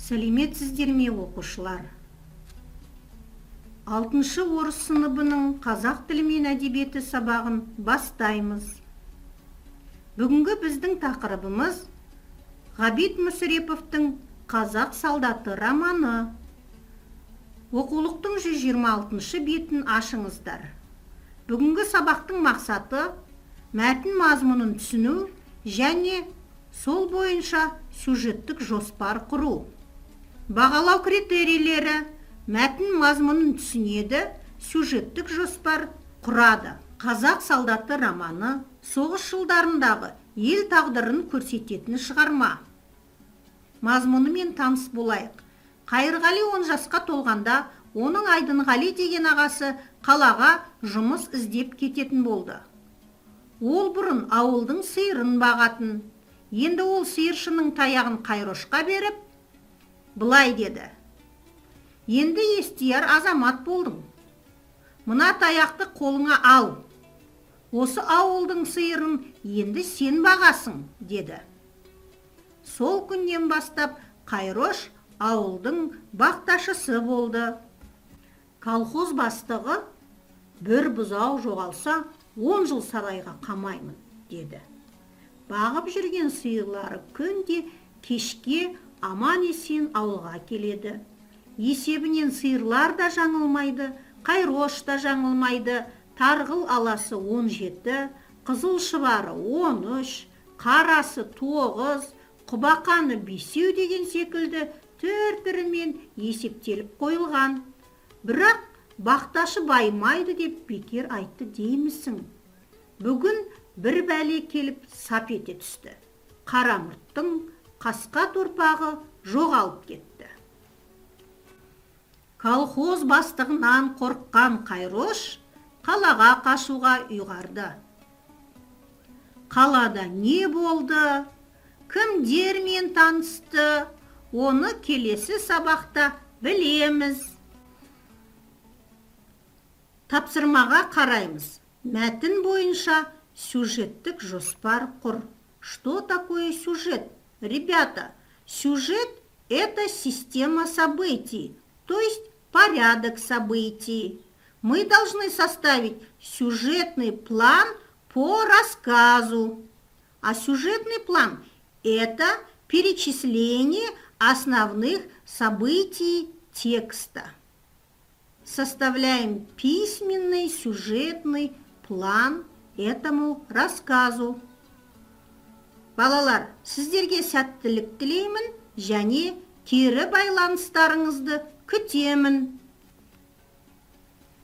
Сәлеметсіздер ме, оқушылар? 6-шы орыс сыныбының қазақ тілі мен әдебиеті сабағын бастаймыз. Бүгінгі біздің тақырыбымыз Ғабит Мүсіреповтің «Қазақ солдаты» романы. Оқулықтың 126-шы бетін ашыңыздар. Бүгінгі сабақтың мақсаты мәтін мазмұнын түсіну және сол бойынша сюжеттік жоспар құру. Бағалау критерийлері: мәтін мазмұнын түсінеді, сюжеттік жоспар құрады. «Қазақ солдаты» романы соғыс жылдарындағы ел тағдырын көрсететін шығарма. Мазмұнымен таныс болайық. Қайырғали 10 жасқа толғанда, оның Айдынғали деген ағасы қалаға жұмыс іздеп кететін болды. Ол бұрын ауылдың сиырын бағатын. Енді ол сиыршының таяғын Қайрошқа беріп, былай деді: «Енді естияр азамат болдың. Мына таяқты қолыңа ал. Осы ауылдың сиырын енді сен бағасың», деді. Сол күннен бастап Қайрош ауылдың бақташысы болды. Колхоз бастығы: «Бір бұзау жоғалса, 10 жыл сарайға қамаймын», деді. Бағып жүрген сиырлары күнде кешке аман-есен ауылға келеді. Есебінен сиырлар да жаңылмайды, Қайрош та жаңылмайды. Тарғыл аласы 17, қызыл шыбары 13, қарасы 9, құбақаны 5 деген секілді түр-түрімен есептеліп қойылған. Бірақ бақташы баймайды деп бекер айтты деймісің? Бүгін бір бәле келіп сап ете түсті. Қарамұрттың қасқа торпағы жоғалып кетті. Колхоз бастығынан қорыққан Қайрош қалаға қашуға ұйғарды. Қалада не болды, кімдермен танысты, оны келесі сабақта білеміз. Тапсырмаға қараймыз. Мәтін бойынша сюжеттік жоспар құр. Что такое сюжет? Ребята, сюжет – это система событий, то есть порядок событий. Мы должны составить сюжетный план по рассказу. А сюжетный план – это перечисление основных событий текста. Составляем письменный сюжетный план этому рассказу. Балалар, сіздерге сәттілік тілеймін және кері байланыстарыңызды күтемін.